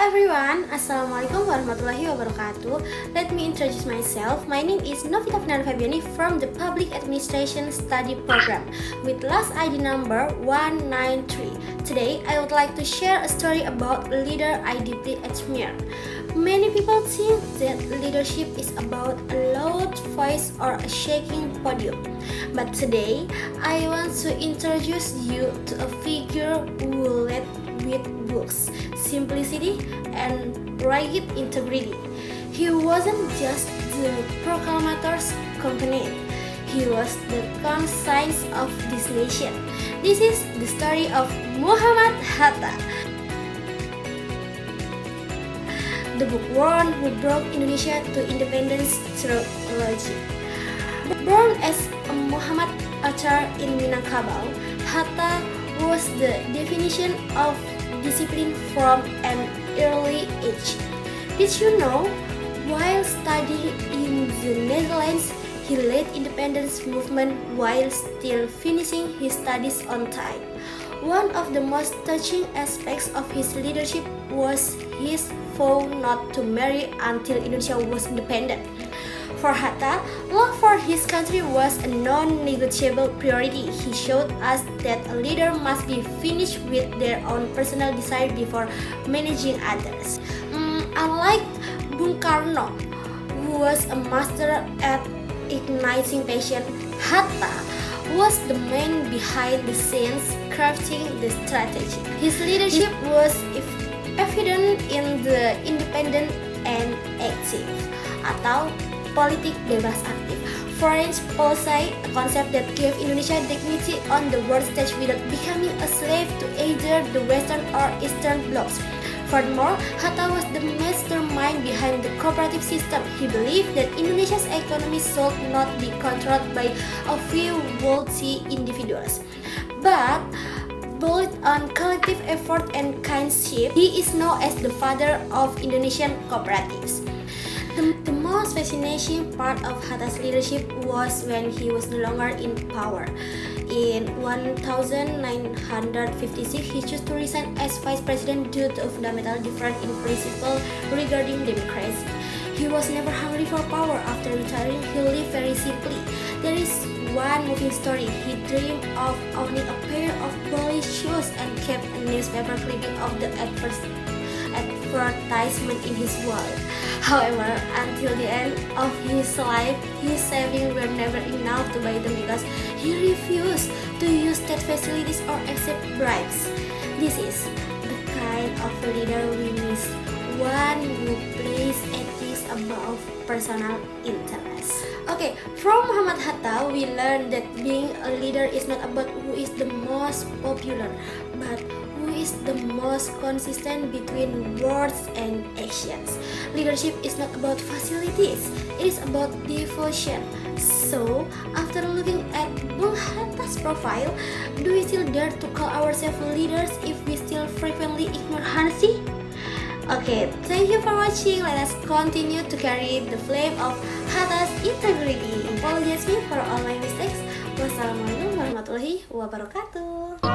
everyone, Assalamualaikum warahmatullahi wabarakatuh. Let me introduce myself. My name is Novita Fernanda Fabiani from the Public Administration Study Program with last ID number 193. Today, I would like to share a story about a leader I deeply admire. Many people think that leadership is about a loud voice or a shaking podium. But today, I want to introduce you to a figure who led with books, simplicity, and rugged integrity. He wasn't just the proclamator's companion, he was the conscience of this nation. This is the story of Muhammad Hatta, the bookworm who brought Indonesia to independence through logic. Born as a Muhammad Achar in Minangkabau, Hatta was the definition of discipline from an early age. Did you know, while studying in the Netherlands, he led independence movement while still finishing his studies on time. One of the most touching aspects of his leadership was his vow not to marry until Indonesia was independent. For Hatta, love for his country was a non-negotiable priority. He showed us that a leader must be finished with their own personal desire before managing others. Unlike Bung Karno, who was a master at igniting passion, Hatta was the man behind the scenes crafting the strategy. His leadership was evident in the independent and active, atau politik bebas aktif, foreign policy, a concept that gave Indonesia dignity on the world stage without becoming a slave to either the Western or Eastern blocs. Furthermore, Hatta was the mastermind behind the cooperative system. He believed that Indonesia's economy should not be controlled by a few wealthy individuals, but built on collective effort and kinship. He is known as the father of Indonesian cooperatives. The most fascinating part of Hatta's leadership was when he was no longer in power. In 1956, he chose to resign as vice president due to a fundamental difference in principle regarding democracy. He was never hungry for power. After retiring, he lived very simply. There is one moving story. He dreamed of owning a pair of polished shoes and kept a newspaper clipping of the advertisement in his wallet. However, until the end of his life, his savings were never enough to buy them because he refused to use state facilities or accept bribes. This is the kind of leader we miss, one who places ethics above personal interest. Okay, from Muhammad Hatta, we learned that being a leader is not about who is the most popular, but who is the most consistent between words and actions. Leadership is not about facilities, it is about devotion. So, after looking at Bung Hatta's profile, do we still dare to call ourselves leaders if we still frequently ignore honesty? Okay, thank you for watching. Let us continue to carry the flame of Hatta's integrity. Apologize me for all my mistakes. Wassalamualaikum warahmatullahi wabarakatuh.